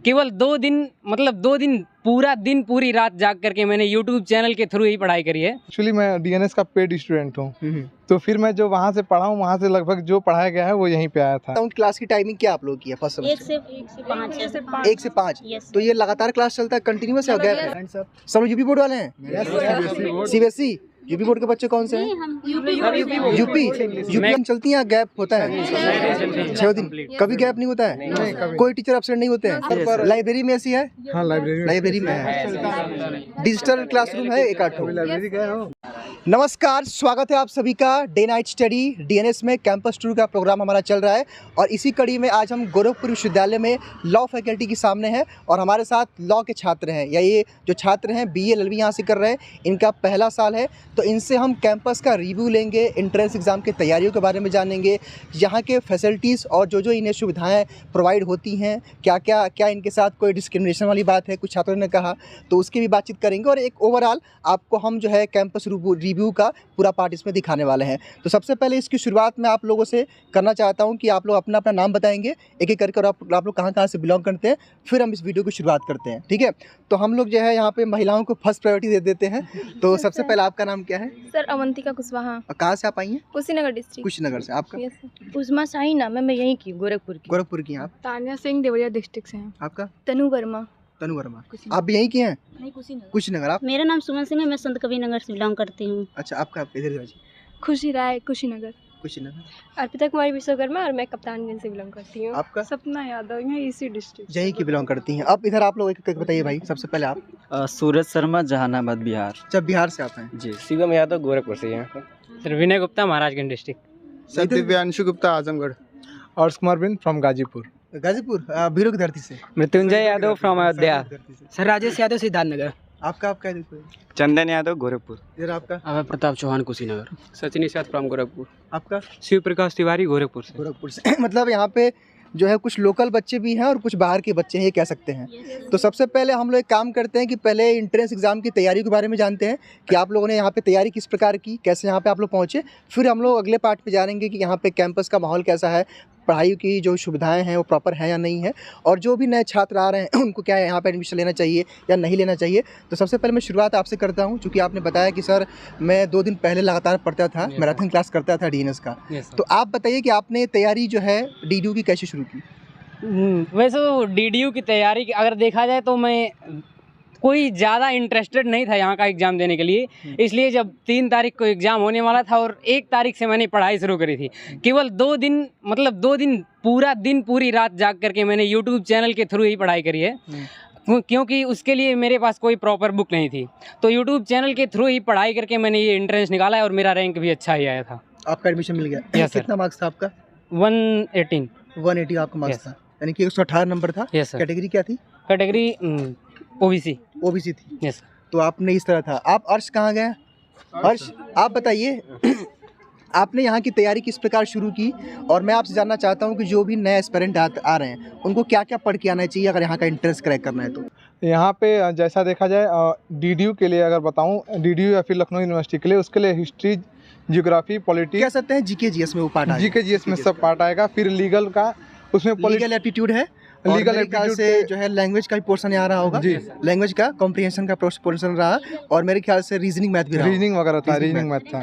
केवल 2 दिन मतलब 2 दिन पूरा दिन पूरी रात जाग करके मैंने YouTube चैनल के थ्रू ही पढ़ाई करी है। एक्चुअली मैं डीएनएस का पेड स्टूडेंट हूँ, तो फिर मैं जो वहाँ से पढ़ा हूँ वहाँ से लगभग जो पढ़ाया गया है वो यहीं पे आया था। क्लास की टाइमिंग क्या आप लोग की है? फर्स्ट सेमेस्टर 1 से 5। तो ये लगातार क्लास चलता है, कंटिन्यूअस है, गैप है? सब लोग यूपी बोर्ड वाले हैं? सीबीएसई यूपी बोर्ड के बच्चे कौन से हैं? यूपी चलती है, गैप होता है 6 दिन? कभी गैप नहीं होता है? कोई टीचर एब्सेंट नहीं होते हैं? लाइब्रेरी में ऐसी है? हाँ, लाइब्रेरी में है। डिजिटल क्लासरूम है एक आठ? लाइब्रेरी गए हो? नमस्कार, स्वागत है आप सभी का डे नाइट स्टडी डीएनएस में कैंपस टूर का प्रोग्राम हमारा चल रहा है और इसी कड़ी में आज हम गोरखपुर विश्वविद्यालय में लॉ फैकल्टी के सामने हैं और हमारे साथ लॉ के छात्र हैं, या ये जो छात्र हैं BA LLB यहाँ से कर रहे हैं, इनका पहला साल है। तो इनसे हम कैंपस का रिव्यू लेंगे, एंट्रेंस एग्ज़ाम की तैयारियों के बारे में जानेंगे, यहाँ के फैसिलिटीज़ और जो इन्हें सुविधाएँ प्रोवाइड होती हैं, क्या इनके साथ कोई डिस्क्रिमिनेशन वाली बात है, कुछ छात्रों ने कहा, तो उसकी भी बातचीत करेंगे और एक ओवरऑल आपको हम जो है कैंपस रिव्यू का पूरा पार्ट इसमें दिखाने वाले हैं। तो सबसे पहले इसकी शुरुआत मैं आप लोगों से करना चाहता हूं कि आप लोग अपना नाम बताएंगे एक एक करके, और आप लोग कहां से बिलोंग करते हैं, फिर हम इस वीडियो की शुरुआत करते हैं, ठीक है? तो हम लोग जो है यहाँ पे महिलाओं को फर्स्ट प्रायोरिटी दे देते हैं। तो सबसे पहले आपका नाम क्या है? सर अवंतिका कुशवाहा। कहाँ से आप आई हैं? कुशीनगर डिस्ट्रिक्ट। कुशीनगर से। आपका? उस्मा शाही नाम है, मैं यहीं की गोरखपुर की। आप? तानिया सिंह देवरिया डिस्ट्रिक्ट से हैं। आपका? तनु वर्मा। आप भी यहीं की हैं? नहीं, कुशीनगर। आप? मेरा नाम सुमन सिंह है, मैं संत कबीर नगर से बिलोंग करती हूँ। अच्छा, आपका? इधर खुशी राय, कुशीनगर। अर्पिता कुमारी विश्वकर्मा और मैं कप्तानगंज से बिलोंग करती हूँ। आपका? सपना यादव, मैं इसी डिस्ट्रिक्ट यहीं की बिलोंग करती हैं। अब इधर आप लोग एक बताइए भाई, सबसे पहले आप। सूरज शर्मा, जहानाबाद, बिहार। जब बिहार से आप हैं जी। शिवम यादव गोरखपुर से हैं। सर विनय गुप्ता, महाराजगंज डिस्ट्रिक्ट। सर दिव्यांशु गुप्ता, आजमगढ़। और कुमार बिन फ्रॉम गाजीपुर। भीरू की धरती से। मृत्युंजय यादव फ्रॉम अयोध्या। सर राजेश यादव, सिद्धार्थनगर। आपका? चंदन यादव, गोरखपुर। इधर आपका? अभय प्रताप चौहान, कुशीनगर। सचिन निषाद फ्रॉम गोरखपुर। आपका? शिव प्रकाश तिवारी, गोरखपुर से। मतलब यहाँ पे जो है कुछ लोकल बच्चे भी हैं और कुछ बाहर के बच्चे हैं, ये कह सकते हैं। तो सबसे पहले हम लोग एक काम करते हैं कि पहले एंट्रेंस एग्जाम की तैयारी के बारे में जानते हैं कि आप लोगों ने यहाँ पे तैयारी किस प्रकार की, कैसे यहाँ पे आप लोग पहुँचे। फिर हम लोग अगले पार्ट पे जानेंगे कि यहाँ पे कैंपस का माहौल कैसा है, पढ़ाई की जो सुविधाएं हैं वो प्रॉपर है या नहीं है, और जो भी नए छात्र आ रहे हैं उनको क्या है यहाँ पे एडमिशन लेना चाहिए या नहीं लेना चाहिए। तो सबसे पहले मैं शुरुआत आपसे करता हूँ, क्योंकि आपने बताया कि सर मैं 2 दिन पहले लगातार पढ़ता था, मैराथन क्लास करता था डीएनएस का। तो आप बताइए कि आपने तैयारी जो है DDU की कैसे शुरू की? वैसे तो DDU की तैयारी अगर देखा जाए तो मैं कोई ज़्यादा इंटरेस्टेड नहीं था यहाँ का एग्ज़ाम देने के लिए, इसलिए जब 3 तारीख को एग्ज़ाम होने वाला था और 1 तारीख से मैंने पढ़ाई शुरू करी थी, केवल 2 दिन मतलब 2 दिन पूरा दिन पूरी रात जाग करके मैंने YouTube चैनल के थ्रू ही पढ़ाई करी है, क्योंकि उसके लिए मेरे पास कोई प्रॉपर बुक नहीं थी। तो YouTube चैनल के थ्रू ही पढ़ाई करके मैंने ये एंट्रेंस निकाला है और मेरा रैंक भी अच्छा ही आया था। आपका एडमिशन मिल गया? Yes sir. कितना मार्क्स था आपका? 180 आपका मार्क्स था, यानी कि 118 नंबर था। Yes sir. कैटेगरी क्या थी? कैटेगरी ओबीसी थी। यस। तो आपने इस तरह था। आप अर्श कहाँ गए? अर्श आप बताइए आपने यहाँ की तैयारी किस प्रकार शुरू की, और मैं आपसे जानना चाहता हूँ कि जो भी नए एस्पिरेंट आ रहे हैं उनको क्या क्या पढ़ के आना चाहिए अगर यहाँ का एंट्रेंस क्रैक करना है तो? यहाँ पे जैसा देखा जाए DDU के लिए अगर बताऊँ, DDU या फिर लखनऊ यूनिवर्सिटी के लिए, उसके लिए हिस्ट्री, जियोग्राफी, पॉलिटिक्स, कह सकते हैं GK GS में वो पार्ट आएगा। GK GS में सब पार्ट आएगा। फिर लीगल का, उसमें लीगल एप्टीट्यूड है, लीगल एप्टीट्यूड से जो है लैंग्वेज का भी पोर्शन यहाँ रहा होगा जी, लैंग्वेज का कॉम्प्रिहेंशन का पोर्शन रहा, और मेरे ख्याल से रीजनिंग मैथ भी रहा, रीजनिंग वगैरह था, रीजनिंग मैथ था।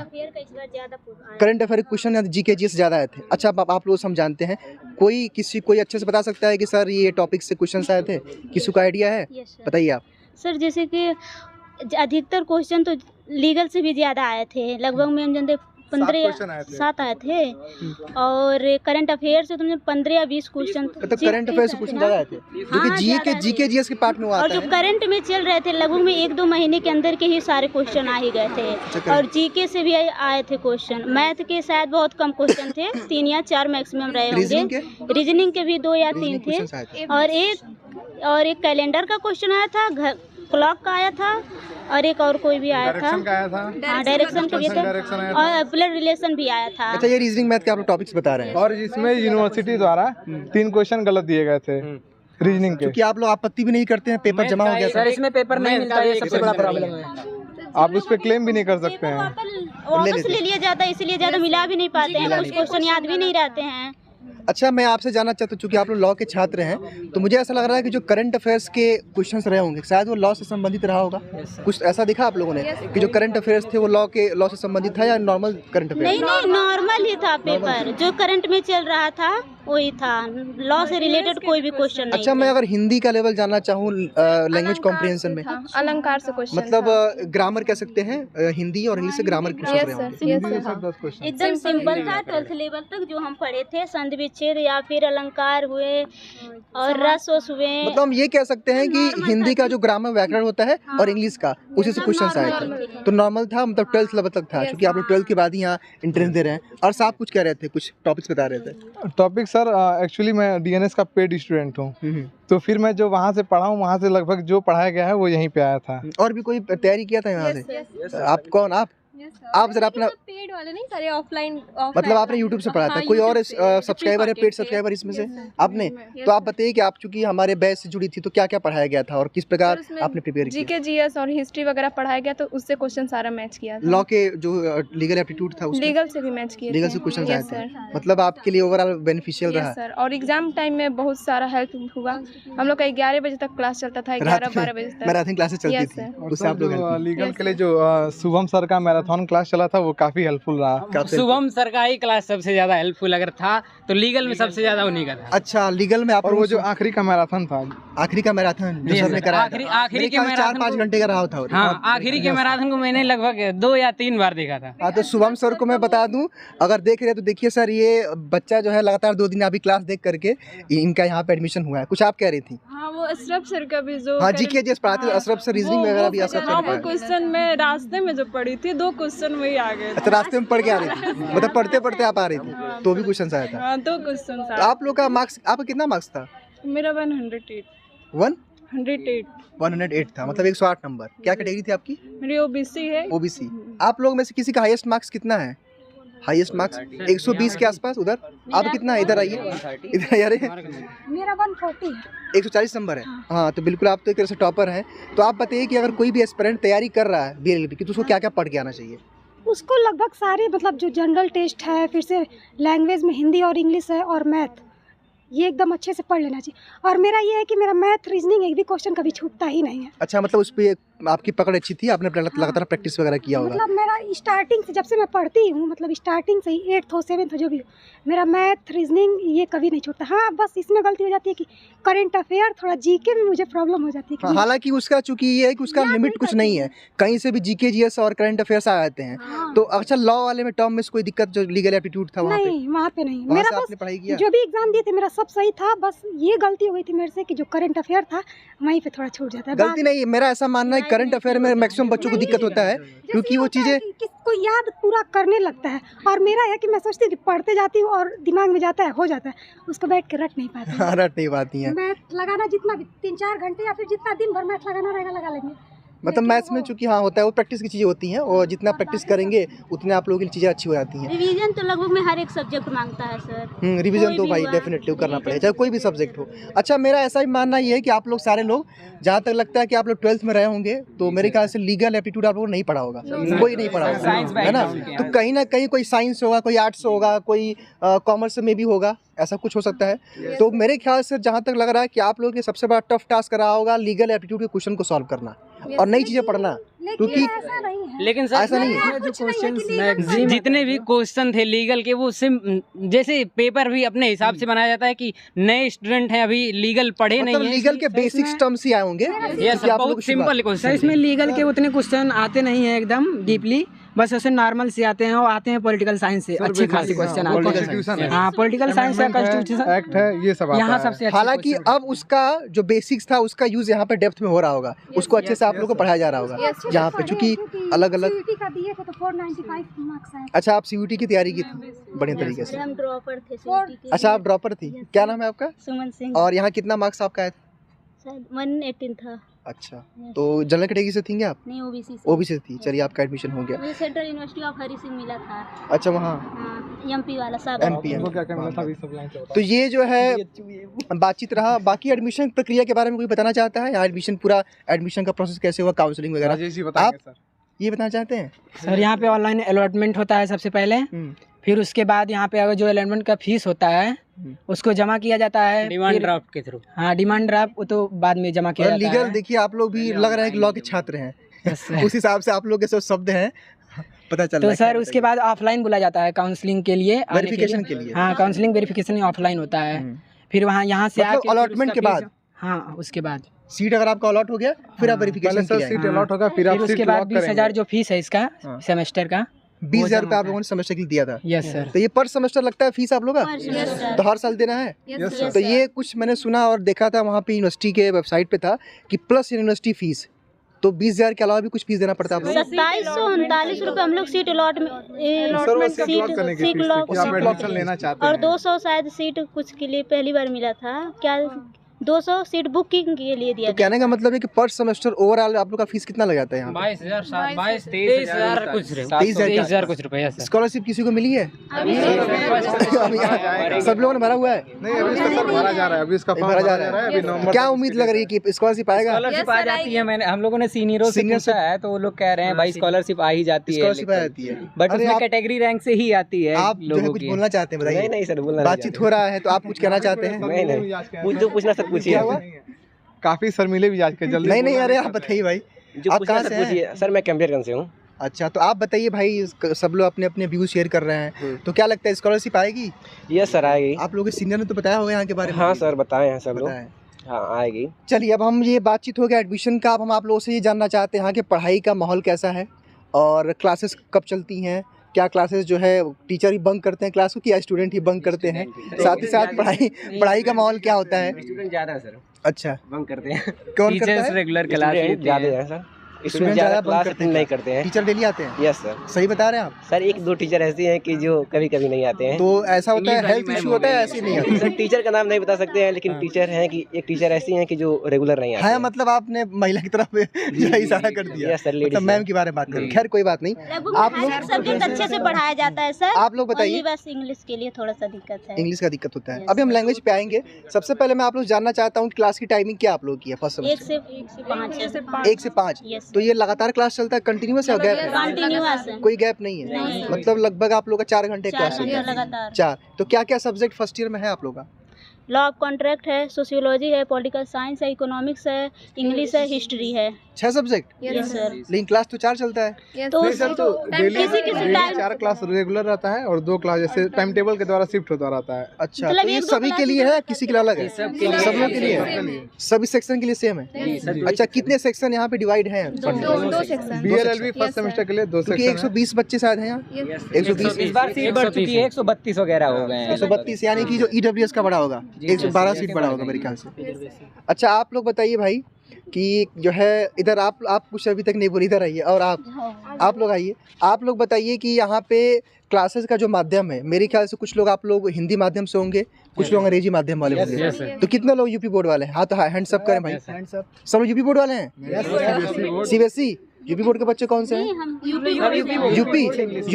Current affair question GK GS ज़्यादा आए थे। अच्छा, आप लोग हम जानते हैं, कोई अच्छे से बता सकता है कि सर ये टॉपिक से क्वेश्चन आए थे? किसी का आइडिया है? बताइए आप। सर जैसे कि अधिकतर क्वेश्चन तो लीगल से भी ज़्यादा आए थे, लगभग में हम जानते 7 आए थे, और करंट अफेयर से तुमने 15 या 20 क्वेश्चन। तो करंट अफेयर से क्वेश्चन ज़्यादा आए थे, जो कि GK GS के पार्ट में आता है, और जो करंट में चल रहे थे लगभग में 1-2 महीने के अंदर के ही सारे क्वेश्चन आ ही गए थे। और GK से भी आए थे क्वेश्चन। मैथ के शायद बहुत कम क्वेश्चन थे, 3 या 4 मैक्सिमम रहे होंगे। रीजनिंग के भी 2 या 3 थे, और एक कैलेंडर का क्वेश्चन आया था, क्लॉक का आया था, और एक और कोई भी आया था, हाँ डायरेक्शन का भी था, और ब्लड रिलेशन भी आया था। अच्छा, ये रीजनिंग मैथ के आप लोग टॉपिक्स बता रहे हैं, और जिसमें यूनिवर्सिटी द्वारा 3 क्वेश्चन गलत दिए गए थे रीजनिंग के। क्योंकि आप लोग आपत्ति भी नहीं करते हैं, पेपर जमा हो गया सर, इसमें पेपर नहीं मिलता, ये सबसे बड़ा प्रॉब्लम है। आप उस पर क्लेम भी नहीं कर सकते हैं, वापस ले लिया जाता है, इसलिए ज़्यादा मिला भी नहीं पाते हैं, कुछ क्वेश्चन याद भी नहीं रहते हैं। अच्छा, मैं आपसे जानना चाहता हूँ, चूंकि आप लोग लॉ के छात्र हैं, तो मुझे ऐसा लग रहा है कि जो करंट अफेयर्स के क्वेश्चंस रहे होंगे शायद वो लॉ से संबंधित रहा होगा। कुछ ऐसा दिखा आप लोगों ने कि जो करंट अफेयर्स थे वो लॉ से संबंधित था या नॉर्मल करंट अफेयर्स? नहीं, नॉर्मल ही था पेपर, जो करंट में चल रहा था वही था, लॉ से रिलेटेड कोई भी क्वेश्चन नहीं। अच्छा, मैं अगर हिंदी का लेवल जानना चाहूँ लैंग्वेज कॉम्प्रिहेंशन में, अलंकार से क्वेश्चन मतलब ग्रामर कह सकते हैं, हिंदी और इंग्लिश से ग्रामर क्वेश्चन रहे होंगे। एकदम सिंपल था, 12th लेवल तक जो हम पढ़े थे, संधि विच्छेद या फिर अलंकार हुए और रस हुए। मतलब हम ये कह सकते हैं कि हिंदी का जो ग्रामर व्याकरण होता है और इंग्लिश का उसी से क्वेश्चन आए थे, तो नॉर्मल था, मतलब 12th लेवल तक था, क्योंकि आप लोग 12th के बाद ही यहाँ एंट्रेंस दे रहे हैं। और साहब कुछ कह रहे थे, कुछ टॉपिक्स बता रहे थे। टॉपिक सर, एक्चुअली मैं डीएनएस का पेड स्टूडेंट हूँ, तो फिर मैं जो वहाँ से पढ़ा हूँ वहाँ से लगभग जो पढ़ाया गया है वो यहीं पे आया था। और भी कोई तैयारी किया था यहाँ से? आप कौन? आप जरा अपना पेड वाले नहीं, सारे ऑफलाइन। मतलब आपने YouTube से पढ़ा था? कोई और सब्सक्राइबर है, पेड सब्सक्राइबर इसमें से आपने? तो आप बताइए कि आप चूंकि हमारे बैच से जुड़ी थी तो क्या क्या पढ़ाया गया था और किस प्रकार आपने प्रिपेयर किया? जीके जीएस और हिस्ट्री वगैरह पढ़ाया गया, तो उससे क्वेश्चन सारा मैच किया था। लॉ के जो लीगल एप्टीट्यूड था उसमें लीगल से भी मैच किया, लीगल से क्वेश्चन आए थे, मतलब आपके लिए ओवरऑल बेनिफिशियल रहा सर। और एग्जाम टाइम में बहुत सारा हेल्प हुआ। हम लोग का 11 बजे तक क्लास चलता था, 11-12 बजे तक मैराथन क्लासेस चलती थी, उससे आप लोग लीगल के लिए जो शुभम सर का मैराथन क्लास चला था वो काफी हेल्पफुल रहा। शुभम सर का ही क्लास सबसे ज्यादा हेल्पफुल अगर था तो लीगल में सबसे ज्यादा उन्हीं का था। अच्छा, लीगल में आप और वो जो आखिरी का मैराथन था, आखिरी का मैराथन जो सर ने कराया था, आखिरी के मैराथन 4-5 घंटे का रहा था। हाँ, आखिरी के मैराथन को मैंने लगभग 2 या 3 बार देखा था। हाँ, तो शुभम सर को मैं बता दूं, अगर देख रहे हैं तो देखिए सर, ये बच्चा जो है लगातार 2 दिन अभी क्लास देख करके इनका यहाँ पे एडमिशन हुआ है। कुछ आप कह रही थी? हाँ, वो अशरफ सर का भी जो हाँ, जीके जीएस पढ़ाते थे अशरफ सर, रीजनिंग वगैरह भी अशरफ सर ने क्वेश्चन में रास्ते में जो पढ़ी थी, 2 क्वेश्चन वही आ गए। अच्छा, रास्ते में पढ़ के आ रही थी, मतलब पढ़ते पढ़ते आप आ रही थी तो भी क्वेश्चन आया था? 2 क्वेश्चन। तो आप लोग का मार्क्स, आपका कितना मार्क्स था? मेरा 108 था, मतलब 108 नंबर। क्या कैटेगरी थी आपकी? मेरी ओबीसी है। ओबीसी। आप लोग में से किसी का हाईएस्ट मार्क्स कितना है? हाईएस्ट मार्क्स 120 के आसपास। उधर आप कितना है? इधर आइए, इधर यार। मेरा 140 है। 140 नंबर है। हाँ, तो बिल्कुल आप तो एक तरह से टॉपर हैं। तो आप बताइए कि अगर कोई भी एस्पिरेंट तैयारी कर रहा है बीएलएलबी की, तो उसको क्या क्या पढ़ के आना चाहिए? उसको लगभग सारे, मतलब जो जनरल टेस्ट है, फिर से लैंग्वेज में हिंदी और इंग्लिश है और मैथ, ये एकदम अच्छे से पढ़ लेना चाहिए। और मेरा ये है कि मेरा मैथ रीजनिंग एक भी क्वेश्चन कभी छूटता ही नहीं है। अच्छा, मतलब उस पर आपकी पकड़ अच्छी थी, आपने लगातार प्रैक्टिस वगैरह किया होगा? मतलब मेरा स्टार्टिंग से, जब से मैं पढ़ती हूँ, मतलब स्टार्टिंग से ही 8th हो 7th हो जो भी हो, मेरा मैथ रीजनिंग ये कभी नहीं छूटता। हाँ, बस इसमें गलती हो जाती है कि करंट अफेयर, थोड़ा जीके में मुझे प्रॉब्लम हो जाती है। हालांकि उसका चूंकि ये है कि उसका लिमिट कुछ नहीं है, कहीं से भी जीके जीएस और करंट अफेयर्स आ जाते हैं। तो अच्छा, लॉ वाले में टर्म में कोई दिक्कत, जो लीगल एप्टीट्यूड था वहाँ पे नहीं। मेरा बस पढ़ाई किया, जो भी एग्जाम दिए थे मेरा सब सही था, बस ये गलती हो गई थी मेरे से कि जो करंट अफेयर था वहीं पे थोड़ा छूट जाता है। गलती नहीं, मेरा ऐसा मानना है करंट अफेयर में मैक्सिमम बच्चों को दिक्कत होता है, क्योंकि वो चीजें किसको याद पूरा करने लगता है। और मेरा है कि मैं सोचती हूँ कि पढ़ते जाती हूँ और दिमाग में जाता है, हो जाता है, उसको बैठ के रट नहीं पाती। रट नहीं पाती है। मैथ लगाना जितना भी 3-4 घंटे या फिर जितना दिन भर मैथ लगाना रहेगा लगा लेंगे। मतलब मैथ्स में चूंकि हाँ होता है, वो प्रैक्टिस की चीज़ें होती हैं, और जितना प्रैक्टिस करेंगे उतने आप लोगों की चीज़ें अच्छी हो जाती हैं। रिवीजन तो लगभग में हर एक सब्जेक्ट मांगता है सर। रिवीजन तो भाई डेफिनेटली करना पड़ेगा, चाहे कोई भी सब्जेक्ट हो। अच्छा, मेरा ऐसा ही मानना ये है कि आप लोग सारे लोग, जहाँ तक लगता है कि आप लोग 12th में रहे होंगे, तो मेरे ख्याल से लीगल एप्टीट्यूड आप लोगों ने नहीं पढ़ा होगा, कोई नहीं पढ़ा होगा, है ना? तो कहीं ना कहीं कोई साइंस होगा, कोई आर्ट्स होगा, कोई कॉमर्स में भी होगा, ऐसा कुछ हो सकता है। तो मेरे ख्याल से जहाँ तक लग रहा है कि आप लोगों के सबसे बड़ा टफ टास्क रहा होगा लीगल एप्टीट्यूड के क्वेश्चन को सॉल्व करना और नई चीज़ें पढ़ना, क्योंकि लेकिन सर ऐसा नहीं है। जो क्वेश्चन, जितने भी क्वेश्चन थे लीगल के, वो जैसे पेपर भी अपने हिसाब से बनाया जाता है कि नए स्टूडेंट हैं, अभी लीगल पढ़े नहीं है, लीगल के बेसिक्स टर्म्स ही आए होंगे। बहुत सिंपल क्वेश्चन। इसमें लीगल के उतने क्वेश्चन आते नहीं है एकदम डीपली, बस ऐसे नॉर्मल से आते हैं, और आते हैं पॉलिटिकल साइंस से अच्छे खासी क्वेश्चन आते हैं। हाँ, पॉलिटिकल साइंस या कॉन्स्टिट्यूशन एक्ट है, ये सब यहाँ सबसे। हालांकि अब उसका जो बेसिक्स था उसका यूज यहाँ पे डेप्थ में हो रहा होगा, उसको अच्छे से आप लोगों को पढ़ाया जा रहा होगा यहाँ पे, चूंकि अलग अलग। का दिए थे तो 495 मार्क्स आए। अच्छा, आप सीयूटी की तैयारी की थी बढ़िया तरीके से? हम ड्रॉपर थे CUT के। अच्छा, आप ड्रॉपर थी। क्या नाम है आपका? सुमन सिंह। और यहाँ कितना मार्क्स आपका आया था? शायद 118 था। अच्छा, तो जनरल कैटेगरी से थी आप? नहीं, ओबीसी से। ओबीसी से थी। चलिए, आपका एडमिशन हो गया। मुझे central university of Hari Singh मिला था। अच्छा, वहाँ एमपी वाला सब। एमपी। तो ये जो है बातचीत रहा। बाकी एडमिशन प्रक्रिया के बारे में कोई बताना चाहता है? यहाँ एडमिशन, पूरा एडमिशन का प्रोसेस कैसे हुआ, काउंसलिंग वगैरह, आप ये बताना चाहते हैं? सर यहाँ पे ऑनलाइन अलॉटमेंट होता है सबसे पहले, फिर उसके बाद यहाँ पे अगर जो अलॉटमेंट का फीस होता है उसको जमा किया जाता है डिमांड फिर- ड्राफ्ट के थ्रू। हाँ, डिमांड ड्राफ्ट वो तो बाद में जमा किया और जाता लीगल है। देखिए आप लोग भी लग रहा है कि लॉ के छात्र हैं Yes, sir। उस हिसाब से आप लोग के सब शब्द हैं पता चल रहा तो है। सर उसके बाद ऑफलाइन बुलाया जाता है काउंसलिंग के लिए, आने वेरिफिकेशन के लिए। हाँ, काउंसलिंग वेरिफिकेशन ऑफलाइन होता है। हम्म। फिर वहाँ यहाँ से मतलब आके फिर allotment उसका के फीस- बाद? हाँ, उसके बाद सीट अगर आपका अलॉट हो गया फिर आप हाँ, वेरिफिकेशन पहले सर किया सीट अलॉट होगा, फिर आप फिर सीट उसके बाद लॉक 20,000 करेंगे। जो फीस है इसका हाँ। सेमेस्टर का 20,000 रुपये आप जमा लोगों ने सेमेस्टर के लिए दिया था। Yes sir. तो ये पर सेमेस्टर लगता है फीस आप लोग का? पर semester। तो हर साल देना है? यस तो ये कुछ मैंने सुना और देखा था वहाँ पे यूनिवर्सिटी के वेबसाइट पे था कि प्लस यूनिवर्सिटी फीस, तो 20,000 के अलावा भी कुछ फीस देना पड़ता है आप लोग? 2739 रुपये हम लोग सीट अलॉट में सर वो सीट लॉक करने की सीट फीस लॉक थी कि आप एडमिशन लेना चाहते और हैं। 200 शायद सीट कुछ के लिए पहली बार मिला था क्या, 200 सीट बुकिंग के लिए दिया तो कहने का मतलब है कि पर सेमेस्टर ओवरऑल आप लोग का फीस कितना लग जाता है यहाँ पे? 22,000 23,000 कुछ 23,000 कुछ रुपया सर। स्कॉलरशिप किसी को मिली है? अभी सब लोगों ने भरा हुआ है? नहीं अभी इसका सर भरा जा रहा है, अभी इसका फॉर्म भरा भरा जा जा रहा रहा है। अभी नवंबर क्या तक उम्मीद लग रही है कि स्कॉलरशिप आएगा? स्कॉलरशिप आ जाती है। मैंने हम लोगों ने सीनियरों से Senior से- पूछा है तो वो लोग कह रहे हैं भाई स्कॉलरशिप आ ही जाती है, स्कॉलरशिप आ जाती है। बट अरे उसमें आप- कैटेगरी रैंक से ही आती है आप जो है लोगों कुछ की। बोलना चाहते हैं, नहीं बताइए। नहीं सर, बोलना बातचीत हो रहा है तो आप कुछ कहना चाहते हैं? नहीं नहीं, पूछ जो पूछना सर पूछिए। क्या हुआ? काफी शर्मीले भी आज के जल्दी नहीं नहीं, अरे आप बताइए भाई, जो आप पूछना कहाँ सर से हैं? पूछिए। सर मैं कैम्पियरगंज से हूँ। अच्छा, तो आप बताइए भाई, सब लोग अपने अपने व्यूज शेयर कर रहे हैं, तो क्या लगता है स्कॉलरशिप आएगी? यस सर, आएगी। आप लोगों के सीनियर ने तो बताया होगा यहाँ के बारे में? हाँ सर, बताए हैं सब लोग। बताया है। हाँ, आएगी। चलिए, अब हम ये बातचीत हो गया एडमिशन का, अब हम आप लोगों से ये जानना चाहते हैं यहाँ के पढ़ाई का माहौल कैसा है और क्लासेस कब चलती हैं, क्या क्लासेस जो है टीचर ही बंक करते हैं क्लास को या स्टूडेंट ही बंक करते हैं, साथ ही साथ पढ़ाई का माहौल क्या होता है? स्टूडेंट ज़्यादा है सर, अच्छा, बंक करते हैं। कौन करता टीचर्स है? रेगुलर क्लास लेते ज़्यादा हैं। है सर, स्टूडेंट स्टूडेंट ज़्यादा ज़्यादा बंक क्लास करते अटेंड हैं? नहीं करते हैं। टीचर डेली आते हैं? Yes sir. सही बता रहे हैं आप? सर एक दो टीचर ऐसी हैं कि जो कभी कभी नहीं आते हैं। तो ऐसा होता है, हेल्थ इशू होता है, ऐसे नहीं आते? सर टीचर का नाम नहीं बता सकते हैं, लेकिन टीचर हैं कि एक टीचर ऐसी हैं कि जो रेगुलर नहीं आते है, हैं। मतलब आपने महिला की तरफ जो है इशारा कर दिया। यस सर, लेडीज मतलब मैम के बारे में बात करें, खैर कोई बात नहीं। आप लोग सब्जेक्ट अच्छे से पढ़ाया जाता है सर। आप लोग बताइए। Only बस इंग्लिश के लिए थोड़ा सा दिक्कत है। इंग्लिश का दिक्कत होता है। अभी हम लैंग्वेज पे आएंगे। सबसे पहले मैं आप लोग जानना चाहता हूँ क्लास की टाइमिंग क्या आप लोग की है फर्स्ट 1 सेमेस्टर? से 5 1 से 5। Yes। तो ये लगातार क्लास चलता है, कंटिन्यूअस है, गैप है? कंटिन्यूअस है। कोई गैप नहीं है? नहीं। मतलब लगभग आप लोग का 4 घंटे 4 क्लास घंटे है? लगातार। 4। तो क्या क्या सब्जेक्ट फर्स्ट ईयर में है आप लोग का? लॉ ऑफ कॉन्ट्रैक्ट है, सोशियोलॉजी है, पॉलिटिकल साइंस है, इकोनॉमिक्स है, इंग्लिश है, हिस्ट्री है। 6 सब्जेक्ट? Yes sir. लेकिन क्लास तो 4 चलता है। तो नहीं सर, तो डेली किसी टाइम 4 क्लास रेगुलर रहता है और 2 क्लास जैसे टाइम टेबल के द्वारा शिफ्ट होता रहता है। अच्छा, मतलब तो ये 1-2 सभी के क्लास लिए है, किसी के लिए अलग है? सब लोग के लिए है? सभी सेक्शन के लिए सेम है? अच्छा, कितने सेक्शन यहाँ पे डिवाइड हैं? 2 सेक्शन। BLLB फर्स्ट सेमेस्टर के लिए 2 क्योंकि सेक्शन है। 120 बच्चे शायद हैं यहाँ? 120? इस बार सीट बढ़ चुकी है, 132 वगैरह हो गए हैं। 132, यानी कि जो EWS का बड़ा होगा 112 सीट बड़ा होगा मेरे ख्याल से। अच्छा, आप लोग बताइए भाई कि जो है इधर आप कुछ अभी तक नहीं बोले, इधर आइए, और आप लोग आइए। आप लोग बताइए कि यहाँ पे क्लासेस का जो माध्यम है, मेरे ख्याल से कुछ लोग आप लोग हिंदी माध्यम से होंगे, कुछ लोग अंग्रेजी माध्यम वाले होंगे। तो कितने लोग यूपी बोर्ड वाले हैं? हाँ, तो हैंड्स अप करें भाई। सब लोग यूपी बोर्ड वाले हैं? CBSE यूपी बोर्ड के बच्चे कौन से हैं? यूपी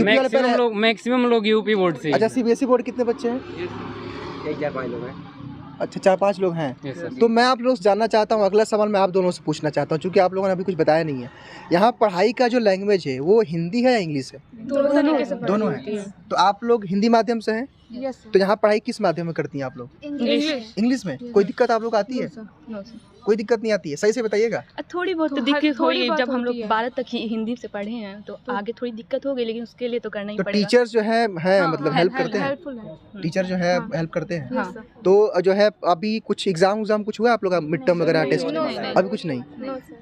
वाले पहले। मैक्सिमम लोग यूपी बोर्ड से। अच्छा, CBSE बोर्ड कितने बच्चे हैं? 4-5 लोग हैं। अच्छा, 4-5 लोग हैं। Yes, sir। तो मैं आप लोग से जानना चाहता हूँ, अगला सवाल मैं आप दोनों से पूछना चाहता हूँ, क्योंकि आप लोगों ने अभी कुछ बताया नहीं है। यहाँ पढ़ाई का जो लैंग्वेज है वो हिंदी है या इंग्लिश है? दोनों है। तो आप लोग हिंदी माध्यम से हैं, तो यहाँ पढ़ाई किस माध्यम में करती हैं आप लोग? इंग्लिश में। कोई दिक्कत आप लोग आती है? कोई दिक्कत नहीं आती है? सही से बताइएगा। थोड़ी बहुत तो दिक्कत होगी, जब हम लोग 12 तक हिंदी से पढ़े हैं तो आगे थोड़ी दिक्कत होगी, लेकिन उसके लिए तो करना ही तो पड़ेगा। टीचर्स जो है मतलब हेल्प करते हैं? टीचर जो है हेल्प करते हैं? तो जो है अभी कुछ एग्जाम कुछ हुआ आप लोग का, मिड टर्म वगैरह टेस्ट? अभी कुछ नहीं।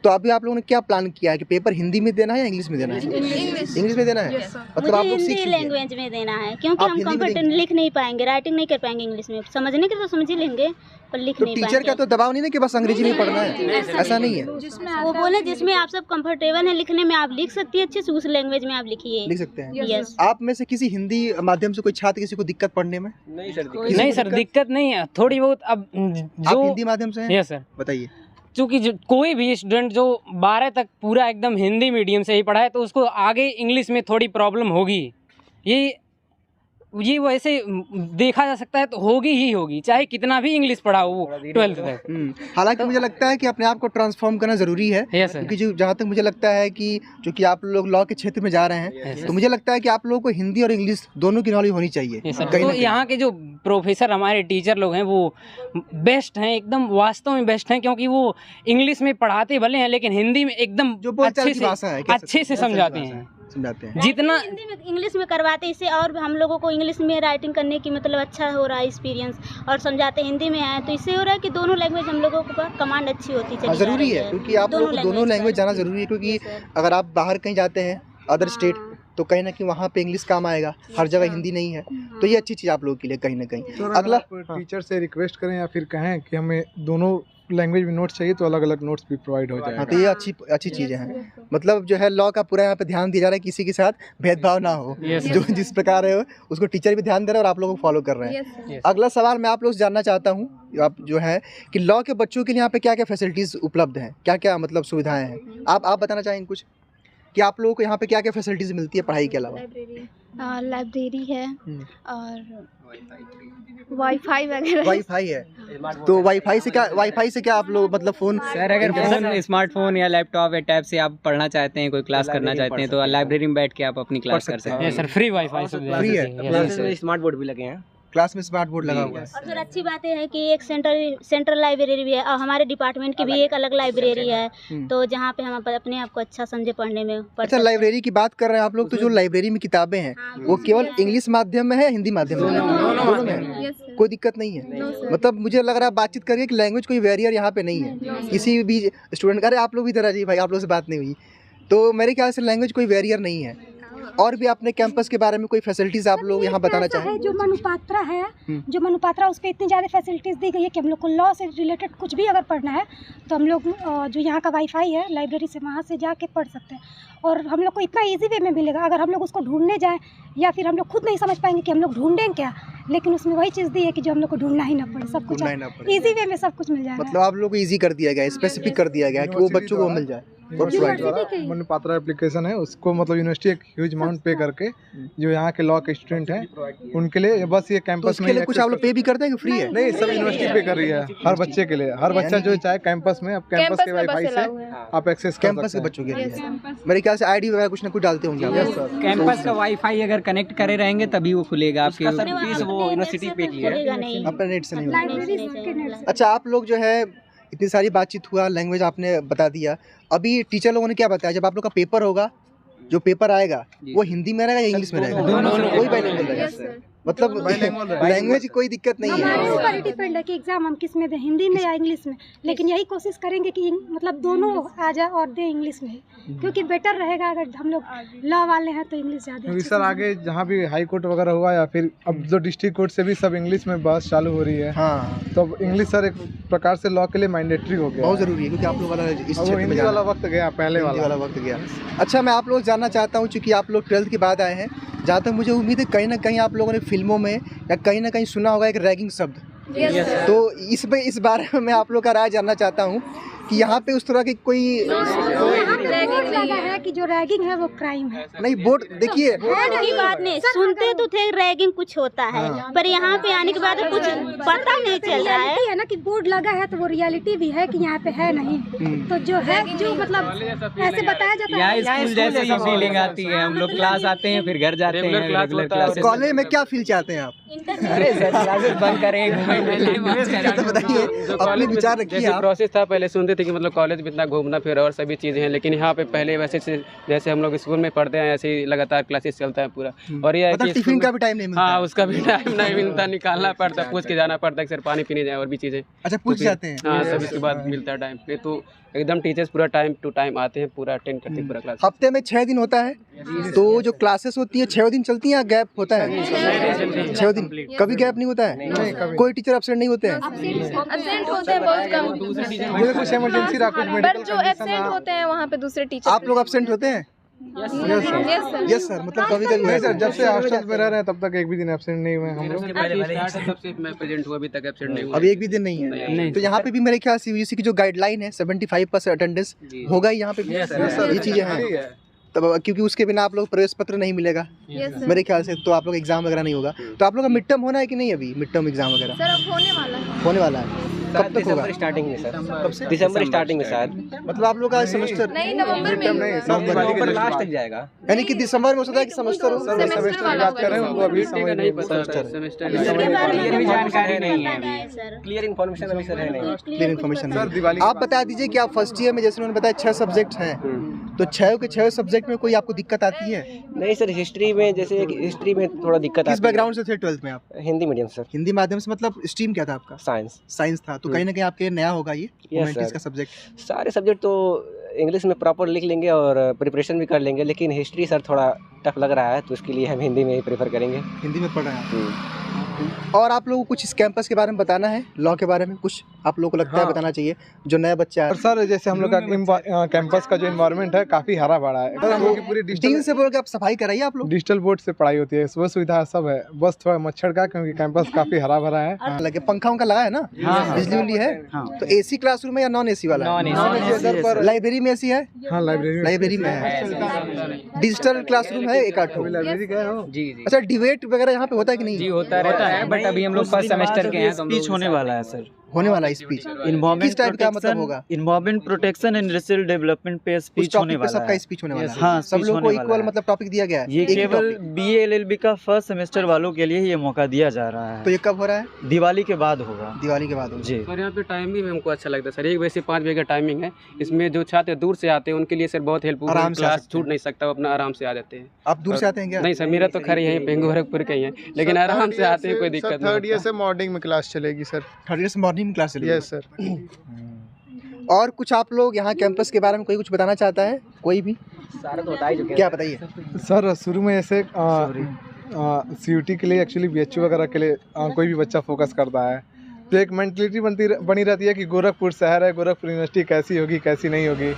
तो अभी आप लोगों ने क्या प्लान किया है कि पेपर हिंदी में देना है या इंग्लिश में देना है? इंग्लिश में देना है। मतलब आप लोग सीख हिंदी चुके हैं। लैंग्वेज में देना है, क्योंकि आप हम हिंदी में कंफर्टेबल लिख नहीं पाएंगे, राइटिंग नहीं कर पाएंगे इंग्लिश में। समझने के तो समझ ही लेंगे, पर लिख तो नहीं टीचर पाएंगे। का तो दबाव नहीं ना कि बस अंग्रेजी में पढ़ना है, ऐसा नहीं है। वो बोले जिसमें आप सब कंफर्टेबल हैं लिखने में, आप लिख सकती है अच्छे से, उस लैंग्वेज में आप लिखिए। लिख सकते हैं। यस। आप में से किसी हिंदी माध्यम से कोई छात्र, किसी को दिक्कत पढ़ने में? नहीं सर, नहीं सर, दिक्कत नहीं है, थोड़ी बहुत। अब आप जो हिंदी माध्यम से हैं? Yes sir. बताइए। चूँकि कोई भी स्टूडेंट जो 12 तक पूरा एकदम हिंदी मीडियम से ही पढ़ा है, तो उसको आगे इंग्लिश में थोड़ी प्रॉब्लम होगी। ये ये वैसे देखा जा सकता है तो होगी ही होगी, चाहे कितना भी इंग्लिश पढ़ा हो वो 12th तक। हालांकि मुझे लगता है कि अपने आप को ट्रांसफॉर्म करना ज़रूरी है, क्योंकि जो जहाँ तक मुझे लगता है कि जो कि आप लोग लॉ के क्षेत्र में जा रहे हैं, तो मुझे लगता है कि आप लोगों को हिंदी और इंग्लिश दोनों की नॉलेज होनी चाहिए। तो यहाँ के जो प्रोफेसर हमारे टीचर लोग हैं वो बेस्ट हैं, एकदम वास्तव में बेस्ट हैं, क्योंकि वो इंग्लिश में पढ़ाते भले हैं लेकिन हिंदी में एकदम अच्छे से समझाते हैं जितना हिंदी में इंग्लिश में करवाते। इससे और हम लोगों को इंग्लिश में राइटिंग करने की मतलब अच्छा हो रहा है एक्सपीरियंस, और समझाते हिंदी में आए तो इससे हो रहा है कि दोनों लैंग्वेज हम लोगों को कमांड अच्छी होती चली ज़रूरी है, क्योंकि आप लोगों को दोनों लैंग्वेज जाना ज़रूरी है, क्योंकि अगर आप बाहर कहीं जाते हैं अदर स्टेट तो कहीं ना कहीं वहाँ पे इंग्लिश काम आएगा, हर जगह हिंदी नहीं है, तो ये अच्छी चीज़ आप लोगों के लिए कहीं ना कहीं। अगला टीचर से रिक्वेस्ट करें या फिर कहें कि हमें दोनों लैंग्वेज में नोट्स चाहिए तो अलग अलग नोट्स भी प्रोवाइड हो जाएगा। हाँ, तो ये अच्छी चीज़ें हैं। मतलब जो है लॉ का पूरा यहाँ पे ध्यान दिया जा रहा है, किसी के साथ भेदभाव ना हो, जो जिस प्रकार है उसको टीचर भी ध्यान दे रहे हैं और आप लोगों को फॉलो कर रहे हैं। अगला सवाल मैं आप लोग से जानना चाहता हूँ, आप जो है कि लॉ के बच्चों के लिए यहाँ पे क्या क्या फैसिलिटीज़ उपलब्ध हैं, क्या क्या मतलब सुविधाएँ हैं, आप बताना चाहेंगे कुछ कि आप लोगों को यहाँ पे क्या क्या फैसिलिटीज़ मिलती है पढ़ाई के अलावा? लाइब्रेरी है और वाईफाई वगैरह। वाईफाई है, तो वाईफाई से क्या आप लोग मतलब फ़ोन? सर अगर फोन, स्मार्टफोन या लैपटॉप या टैब से आप पढ़ना चाहते हैं, कोई क्लास करना चाहते हैं, तो लाइब्रेरी में बैठ के आप अपनी क्लास कर सकते हैं। सर फ्री वाईफाई फ्री है, स्मार्ट बोर्ड भी लगे हैं, क्लास में स्मार्ट बोर्ड लगा हुआ है। और फिर अच्छी बात है कि एक सेंट्रल लाइब्रेरी भी है और हमारे डिपार्टमेंट की भी एक अलग लाइब्रेरी है, तो जहाँ पे हम अपने आप को अच्छा समझे पढ़ने में। अच्छा, लाइब्रेरी की बात कर रहे हैं आप लोग, तो जो लाइब्रेरी में किताबें हैं वो केवल इंग्लिश माध्यम में है, हिंदी माध्यम में है? दोनों में है, कोई दिक्कत नहीं है। मतलब मुझे लग रहा है बातचीत करके कि लैंग्वेज कोई बैरियर यहाँ पे नहीं है किसी भी स्टूडेंट का। अरे आप लोग भी इधर आ जाइए भाई, आप लोग से बात नहीं हुई, तो मेरे ख्याल से लैंग्वेज कोई बैरियर नहीं है। और भी अपने कैंपस के बारे में कोई फैसिलिटीज आप लोग यहाँ बताना चाहें? जो मनुपात्रा है, जो मनुपात्रा उस पर इतनी ज़्यादा फैसिलिटीज़ दी गई है कि हम लोग को लॉ से रिलेटेड कुछ भी अगर पढ़ना है तो हम लोग जो यहाँ का वाईफाई है लाइब्रेरी से वहाँ से जाके पढ़ सकते हैं, और हम लोग को इतना इजी वे में मिलेगा। अगर हम लोग उसको ढूंढने जाएँ या फिर हम लोग खुद नहीं समझ पाएंगे कि हम लोग ढूंढें क्या, लेकिन उसमें वही चीज़ दी है कि जो हम लोग को ढूंढना ही ना पड़े, सब कुछ इजी वे में सब कुछ मिल जाएगा। मतलब आप लोग को इजी कर दिया गया, स्पेसिफिक कर दिया गया कि वो बच्चों को मिल जाए। मनुपात्रा एप्लीकेशन है, उसको मतलब यूनिवर्सिटी एक ह्यूज अमाउंट पे करके जो यहाँ के लॉ के स्टूडेंट हैं उनके लिए बस ये कैंपस में कुछ आप लोग पे भी करते हैं कि फ्री है? नहीं, सब यूनिवर्सिटी पे कर रही है हर बच्चे के लिए। हर बच्चा जो चाहे कैंपस में, अब कैंपस के वाईफाई से आप एक्सेस कर कैंपस के बच्चों के लिए। मेरे ख्याल से आईडी वगैरह कुछ ना कुछ डालते होंगे। कैंपस का वाईफाई अगर कनेक्ट करे रहेंगे तभी वो खुलेगा, आपके फीस वो यूनिवर्सिटी पे की है, अपने नेट से नहीं। अच्छा, आप लोग जो है इतनी सारी बातचीत हुआ, लैंग्वेज आपने बता दिया, अभी टीचर लोगों ने क्या बताया जब आप लोग का पेपर होगा, जो पेपर आएगा वो हिंदी में रहेगा या इंग्लिश में रहेगा? कोई बाइलिंगुअल रहेगा, मतलब लैंग्वेज की कोई दिक्कत नहीं है। हमारे ऊपर डिपेंड है कि एग्जाम हम किस में दें, हिंदी में या इंग्लिश में, लेकिन यही कोशिश करेंगे कि मतलब दोनों आ जाए और दें इंग्लिश में, क्योंकि बेटर रहेगा अगर हम लोग लॉ वाले हैं तो इंग्लिश ज़्यादा। सर आगे जहाँ भी हाई कोर्ट वगैरह हुआ या फिर अब जो डिस्ट्रिक्ट कोर्ट से भी सब इंग्लिश में बहस चालू हो रही है। हाँ, तो इंग्लिश सर एक प्रकार से लॉ के लिए मैंडेटरी हो गया, बहुत जरूरी है, क्योंकि आप लोग वाला इस हिंदी वाला वक्त गया, पहले वाला वक्त गया। अच्छा, मैं आप लोग जानना चाहता हूँ, चूँकि आप लोग 12th के बाद आए हैं, जहाँ तक मुझे उम्मीद है कहीं ना कहीं आप लोगों ने फिल्मों में या कहीं ना कहीं सुना होगा एक रैगिंग शब्द। तो इस बारे में मैं आप लोग का राय जानना चाहता हूँ कि यहाँ पे उस तरह की कोई बोर्ड लगा है कि जो रैगिंग है वो क्राइम है? नहीं, बोर्ड देखिए की बात नहीं, सुनते तो थे रैगिंग कुछ होता है, पर यहाँ पे आने के बाद कुछ पता नहीं चल रहा है ना कि बोर्ड लगा है तो वो रियलिटी भी है कि यहाँ पे है नहीं, तो जो है जो मतलब ऐसे बताया जाता है। स्कूल जैसे ही फीलिंग आती है, हम लोग क्लास आते हैं फिर घर जाते हैं, रेगुलर क्लास। कॉलेज में क्या फील चाहते हैं आप? अरे सर क्लासेस बंद करें, बताइए, अपने विचार रखिए। प्रोसेस था, पहले सुनते थे कि मतलब कॉलेज में इतना घूमना फिर और सभी चीज़ें हैं, लेकिन यहाँ पे पहले वैसे जैसे हम लोग स्कूल में पढ़ते हैं ऐसे ही लगातार क्लासेस चलता है पूरा। और ये मतलब टिफिन का भी टाइम नहीं मिलता? हाँ, उसका भी टाइम नहीं मिलता, निकालना पड़ता है, पूछ के जाना पड़ता है सर पानी पीने जाए और भी चीज़ें। अच्छा, पूछ जाते हैं? हाँ, सब इसके बाद मिलता है टाइम पे, तो एकदम टीचर्स पूरा टाइम टू टाइम आते हैं, पूरा अटेंड करते हैं पूरा क्लास। हफ्ते में 6 दिन होता है, तो जो क्लासेस होती है 6 दिन चलती हैं या गैप होता है? 6 दिन, कभी गैप नहीं होता है? कोई टीचर एब्सेंट नहीं होते हैं? एब्सेंट होते हैं बहुत कम, कुछ इमरजेंसी रहा, कुछ पर जो एब्सेंट होते हैं वहाँ पे दूसरे टीचर। आप लोग एब्सेंट होते हैं? यस सर, मतलब कभी कभी नहीं सर, जब से हॉस्टल में रह रहे हैं तब तक एक भी दिन एब्सेंट नहीं हुए हम लोग। सबसे मैं प्रेजेंट हुआ, अभी तक एब्सेंट नहीं हुआ, अभी एक भी दिन नहीं है। तो यहाँ पे भी मेरे ख्याल से यूजीसी की जो गाइडलाइन है 75% अटेंडेंस होगा ही यहाँ पे भी, ये चीजें हैं। तब क्योंकि उसके बिना आप लोग प्रवेश पत्र नहीं मिलेगा मेरे ख्याल से, तो आप लोग एग्जाम वगैरह नहीं होगा। तो आप लोग का मिड टर्म होना है कि नहीं अभी, मिड टर्म एग्जाम वगैरह? सर अब होने वाला है। कब तक होगा? स्टार्टिंग में सर, कब से? दिसंबर स्टार्टिंग में शायद, मतलब आप लोग का सेमेस्टर नहीं, नवंबर में नवंबर लास्ट तक जाएगा, यानी कि दिसंबर में हो सकता है कि सेमेस्टर हो। सेमेस्टर की बात कर रहे हैं, उनको अभी नहीं पता सेमेस्टर की जानकारी नहीं है, क्लियर इन्फॉर्मेशन अभी सर है नहीं, क्लियर इन्फॉर्मेशन है। आप बता दीजिए कि आप फर्स्ट ईयर में जैसे उन्होंने बताया 6 सब्जेक्ट हैं, तो 6 के 6 सब्जेक्ट में कोई आपको दिक्कत आती है? नहीं सर, हिस्ट्री में जैसे हिस्ट्री में थोड़ा दिक्कत। किस बैकग्राउंड से थे 12th में आप? Hindi medium sir. हिंदी माध्यम से, मतलब स्ट्रीम क्या था आपका? साइंस। साइंस था, तो कहीं ना कहीं आपके लिए नया होगा ये ह्यूमैनिटीज का सब्जेक्ट। सारे सब्जेक्ट तो इंग्लिश में प्रॉपर लिख लेंगे और प्रिपरेशन भी कर लेंगे, लेकिन हिस्ट्री सर थोड़ा टफ लग रहा है, तो उसके लिए हम हिंदी में ही प्रेफर करेंगे। हिंदी में पढ़ रहे हैं। और आप लोगों को कुछ इस कैंपस के बारे में बताना है, लॉ के बारे में कुछ आप लोगों को लगता है बताना चाहिए जो नया बच्चा है? सर जैसे हम लोग का कैंपस का जो एनवायरनमेंट है काफी हरा भरा है। सर हम लोग की पूरी डीन से बोल के आप सफाई कराइए, आप लोग डिजिटल बोर्ड से पढ़ाई होती है, सुबह सुविधा सब है, बस थोड़ा मच्छर का, क्योंकि कैंपस काफी हरा भरा है। लगे पंखा उनका लगा है ना, बिजली उजली है, तो एसी क्लासरूम है या नॉन एसी वाला? लाइब्रेरी में एसी है? हाँ लाइब्रेरी में है। डिजिटल क्लासरूम है एक आठ? लाइब्रेरी गए हो? जी अच्छा, डिबेट वगैरह यहाँ पे होता है कि नहीं? जी होता है, बट अभी हम लोग फर्स्ट सेमेस्टर के हैं, तो स्पीच होने वाला है सर, होने वाला स्पीच। किस टाइप का मतलब होगा? Environment protection and industrial development पे स्पीच होने वाला है। सबका स्पीच होने वाला है। हाँ, सब लोगों को इक्वल मतलब टॉपिक दिया गया है। ये केवल BA LLB का फर्स्ट सेमेस्टर वालों के लिए ये मौका दिया जा रहा है। तो ये कब हो रहा है? दिवाली के बाद होगा। दिवाली के बाद होगा जी। और यहाँ पे टाइमिंग हमको अच्छा लगता है सर, 1 बजे से 5 बजे का टाइमिंग है। इसमें जो छात्र दूर से आते हैं उनके लिए सर बहुत हेल्पफुल है, क्लास छूट नहीं सकता, वो अपना आराम से आ जाते हैं। आप दूर से आते हैं क्या? नहीं सर, मेरा तो खैर यहीं पे गोरखपुर के ही है, लेकिन आराम से आते हैं, कोई दिक्कत नहीं। 3rd ईयर से मॉर्निंग में क्लास चलेगी सर। 3rd ईयर से मॉर्निंग में क्लास चलेगी? Yes sir. और कुछ आप लोग यहाँ कैंपस के बारे में कोई कुछ बताना चाहता है? कोई भी? सारा तो बता ही चुके हैं। क्या बताइए सर? शुरू में ऐसे CUT के लिए एक्चुअली BHU वगैरह के लिए कोई भी बच्चा फोकस करता है, तो एक मेंटलिटी बनी रहती है कि गोरखपुर शहर है, गोरखपुर यूनिवर्सिटी कैसी होगी कैसी नहीं होगी,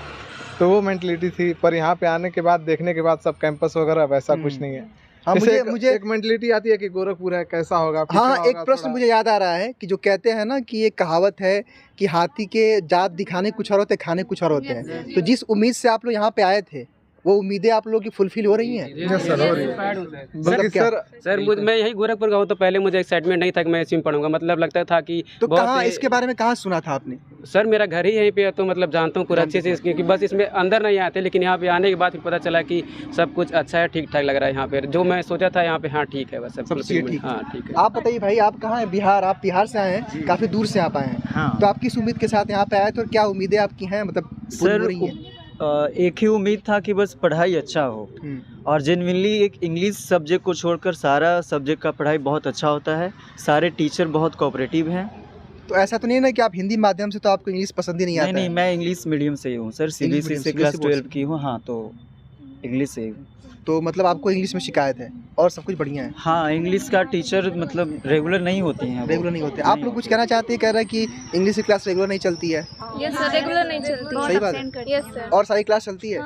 तो वो मेंटलिटी थी। पर यहाँ पे आने के बाद, देखने के बाद सब कैंपस वगैरह वैसा कुछ नहीं है। हाँ, मुझे एक मेंटलिटी आती है कि गोरखपुर है कैसा होगा। हाँ, एक प्रश्न मुझे याद आ रहा है कि जो कहते हैं ना कि एक कहावत है कि हाथी के दांत दिखाने कुछ और होते हैं, खाने कुछ और होते हैं। तो जिस उम्मीद से आप लोग यहाँ पे आए थे, वो उम्मीदें आप लोगों की फुलफिल हो रही हैं? यस सर, हो रही है। सर मैं यही गोरखपुर का हूँ, तो पहले मुझे एक्साइटमेंट नहीं था कि मैं इसी में पढ़ूंगा, मतलब लगता था कि तो कहाँ इसके बारे में कहाँ सुना था आपने? सर मेरा घर ही यहीं पे है, तो मतलब जानता हूँ पूरा अच्छे से, क्योंकि बस इसमें अंदर नहीं आते, लेकिन यहाँ पे आने के बाद फिर पता चला कि सब कुछ अच्छा है, ठीक ठाक लग रहा है यहाँ पे, जो मैं सोचा था यहाँ पे। हाँ ठीक है, बस सब ठीक। हाँ ठीक है। आप बताइए भाई, आप कहाँ हैं? बिहार? आप बिहार से आए हैं, काफ़ी दूर से आप आए हैं, तो आप किस उम्मीद के साथ यहाँ पे आए थे और क्या उम्मीदें आपकी हैं, मतलब पूरी हो रही हैं? एक ही उम्मीद था कि बस पढ़ाई अच्छा हो, और जेन्युइनली एक इंग्लिश सब्जेक्ट को छोड़कर सारा सब्जेक्ट का पढ़ाई बहुत अच्छा होता है, सारे टीचर बहुत कोऑपरेटिव हैं। तो ऐसा तो नहीं ना कि आप हिंदी माध्यम से तो आपको इंग्लिश पसंद ही नहीं आता? नहीं, मैं इंग्लिश मीडियम से ही हूँ सर, CBSE से क्लास 12 की हूँ। हाँ, तो इंग्लिश से। तो मतलब आपको इंग्लिश में शिकायत है और सब कुछ बढ़िया है? हाँ, इंग्लिश का टीचर मतलब रेगुलर नहीं होती हैं। रेगुलर नहीं होते? आप लोग कुछ कहना चाहते हैं? कह रहे हैं कि इंग्लिश की क्लास रेगुलर नहीं चलती है? यस सर, रेगुलर नहीं चलती। सही बात है। Yes sir. और सारी क्लास चलती है